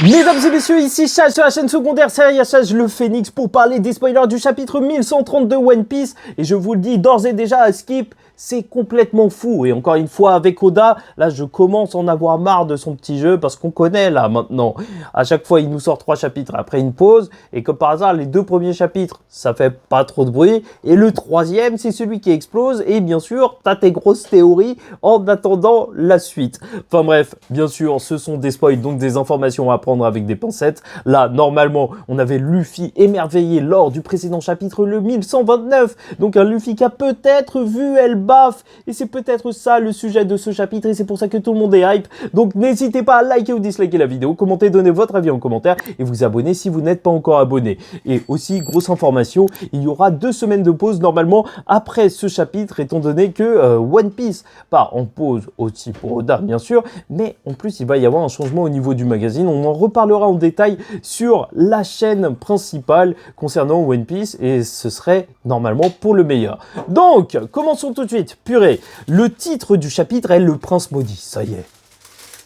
Mesdames et messieurs, ici Chach sur la chaîne secondaire Série Chach le Phénix pour parler des spoilers du chapitre 1130 de One Piece. Et je vous le dis d'ores et déjà à Skip, c'est complètement fou. Et encore une fois avec Oda, là je commence à en avoir marre de son petit jeu parce qu'on connaît là maintenant. À chaque fois il nous sort 3 chapitres après une pause. Et comme par hasard les 2 premiers chapitres ça fait pas trop de bruit. Et le 3e c'est celui qui explose. Et bien sûr t'as tes grosses théories en attendant la suite. Enfin bref, bien sûr ce sont des spoils donc des informations à prendre avec des pincettes. Là, normalement, on avait Luffy émerveillé lors du précédent chapitre, le 1129. Donc un Luffy qui a peut-être vu Elbaf. Et c'est peut-être ça le sujet de ce chapitre. Et c'est pour ça que tout le monde est hype. Donc n'hésitez pas à liker ou disliker la vidéo, commenter, donner votre avis en commentaire et vous abonner si vous n'êtes pas encore abonné. Et aussi, grosse information, il y aura 2 semaines de pause normalement après ce chapitre, étant donné que One Piece part en pause aussi pour Oda, bien sûr. Mais en plus, il va y avoir un changement au niveau du magazine. On en reparlera en détail sur la chaîne principale concernant One Piece et ce serait normalement pour le meilleur. Donc, commençons tout de suite. Purée, le titre du chapitre est Le Prince Maudit. Ça y est.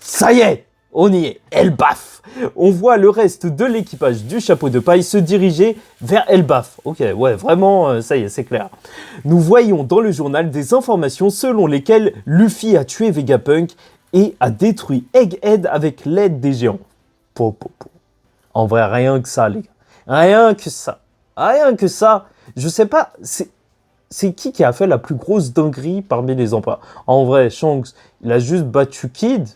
Ça y est, on y est. Elbaf. On voit le reste de l'équipage du chapeau de paille se diriger vers Elbaf. Ok, ouais, vraiment, ça y est, c'est clair. Nous voyons dans le journal des informations selon lesquelles Luffy a tué Vegapunk et a détruit Egghead avec l'aide des géants. En vrai, rien que ça, les gars. Rien que ça. Rien que ça. Je sais pas, c'est qui a fait la plus grosse dinguerie parmi les emplois? En vrai, Shanks, il a juste battu Kid.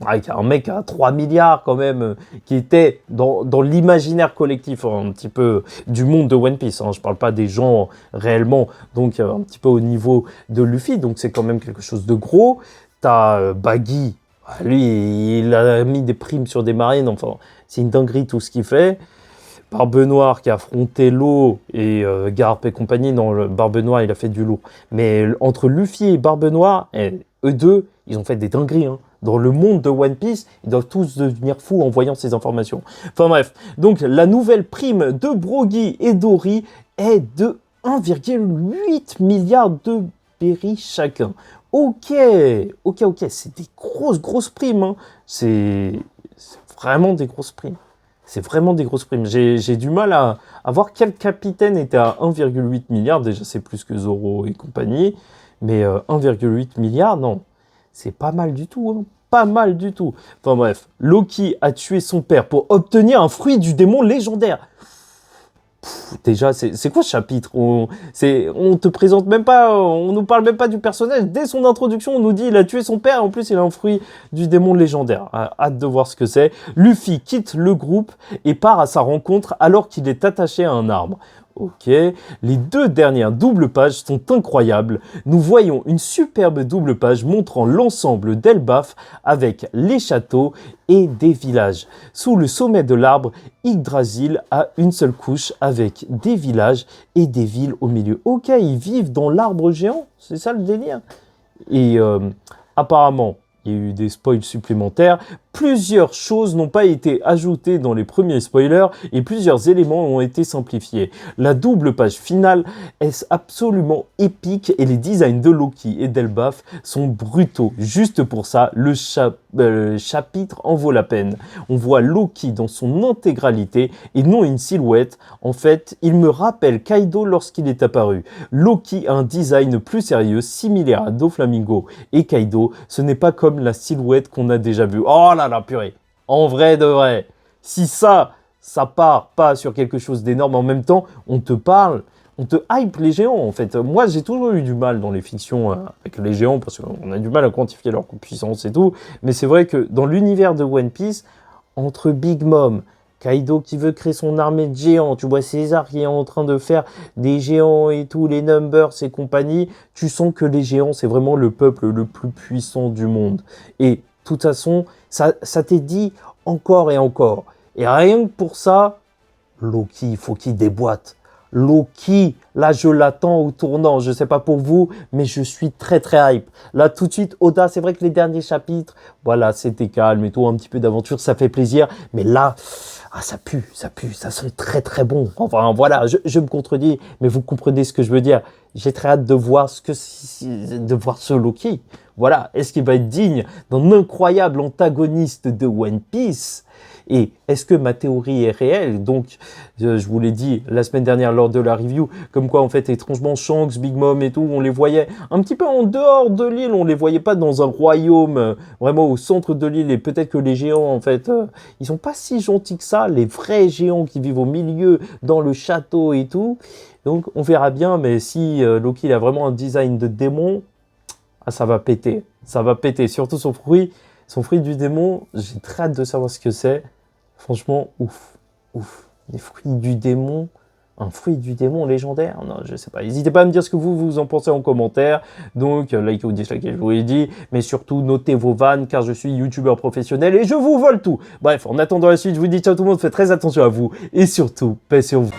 Avec un mec à 3 milliards quand même, qui était dans l'imaginaire collectif un petit peu du monde de One Piece. Hein. Je parle pas des gens réellement, donc un petit peu au niveau de Luffy. Donc c'est quand même quelque chose de gros. T'as Baggy. Lui, il a mis des primes sur des marines, enfin, c'est une dinguerie tout ce qu'il fait. Barbe Noire qui a affronté l'eau et Garp et compagnie, non, Barbe Noire, il a fait du lourd. Mais entre Luffy et Barbe Noire, eux deux, ils ont fait des dingueries. Hein. Dans le monde de One Piece, ils doivent tous devenir fous en voyant ces informations. Enfin bref, donc la nouvelle prime de Brogy et Dory est de 1,8 milliard de berries chacun. Ok, c'est des grosses primes. Hein. C'est vraiment des grosses primes. C'est vraiment des grosses primes. J'ai du mal à voir quel capitaine était à 1,8 milliard. Déjà, c'est plus que Zoro et compagnie. Mais 1,8 milliard, non. C'est pas mal du tout. Hein. Pas mal du tout. Enfin bref, Loki a tué son père pour obtenir un fruit du démon légendaire. Déjà, c'est quoi ce chapitre? On te présente même pas, on nous parle même pas du personnage. Dès son introduction, on nous dit il a tué son père. En plus, il a un fruit du démon légendaire. Hâte de voir ce que c'est. Luffy quitte le groupe et part à sa rencontre alors qu'il est attaché à un arbre. Ok, les 2 dernières doubles pages sont incroyables. Nous voyons une superbe double page montrant l'ensemble d'Elbaf avec les châteaux et des villages. Sous le sommet de l'arbre, Yggdrasil a une seule couche avec des villages et des villes au milieu. Ok, ils vivent dans l'arbre géant, c'est ça le délire. Et apparemment, il y a eu des spoils supplémentaires. Plusieurs choses n'ont pas été ajoutées dans les premiers spoilers et plusieurs éléments ont été simplifiés. La double page finale est absolument épique et les designs de Loki et d'Elbaf sont brutaux. Juste pour ça, le chapitre en vaut la peine. On voit Loki dans son intégralité et non une silhouette. En fait, il me rappelle Kaido lorsqu'il est apparu. Loki a un design plus sérieux, similaire à Doflamingo et Kaido. Ce n'est pas comme la silhouette qu'on a déjà vue. Oh là là, purée. En vrai de vrai. Si ça part pas sur quelque chose d'énorme en même temps, on te hype les géants en fait. Moi, j'ai toujours eu du mal dans les fictions avec les géants parce qu'on a du mal à quantifier leur puissance et tout. Mais c'est vrai que dans l'univers de One Piece, entre Big Mom, Kaido qui veut créer son armée de géants, tu vois César qui est en train de faire des géants et tout, les Numbers et compagnie, tu sens que les géants, c'est vraiment le peuple le plus puissant du monde. Et de toute façon, ça t'est dit encore et encore. Et rien que pour ça, Loki, il faut qu'il déboîte. Loki, là je l'attends au tournant, je sais pas pour vous, mais je suis très hype. Là tout de suite, Oda, c'est vrai que les derniers chapitres, voilà, c'était calme et tout, un petit peu d'aventure, ça fait plaisir, mais là, ça pue, ça sent très bon. Enfin voilà, je me contredis, mais vous comprenez ce que je veux dire. J'ai très hâte de voir ce Loki. Voilà, est-ce qu'il va être digne d'un incroyable antagoniste de One Piece? Et est-ce que ma théorie est réelle? Donc, je vous l'ai dit la semaine dernière lors de la review, comme quoi en fait étrangement Shanks, Big Mom et tout, on les voyait un petit peu en dehors de l'île, on les voyait pas dans un royaume vraiment au centre de l'île, et peut-être que les géants en fait, ils sont pas si gentils que ça, les vrais géants qui vivent au milieu, dans le château et tout. Donc on verra bien, mais si Loki il a vraiment un design de démon, ah, ça va péter, surtout son fruit du démon, j'ai très hâte de savoir ce que c'est. Franchement, ouf, les fruits du démon, un fruit du démon légendaire, non, je sais pas. N'hésitez pas à me dire ce que vous en pensez en commentaire. Donc, like ou dislike, je vous l'ai dit. Mais surtout, notez vos vannes, car je suis youtubeur professionnel et je vous vole tout. Bref, en attendant la suite, je vous dis ciao tout le monde, faites très attention à vous. Et surtout, paix sur vous.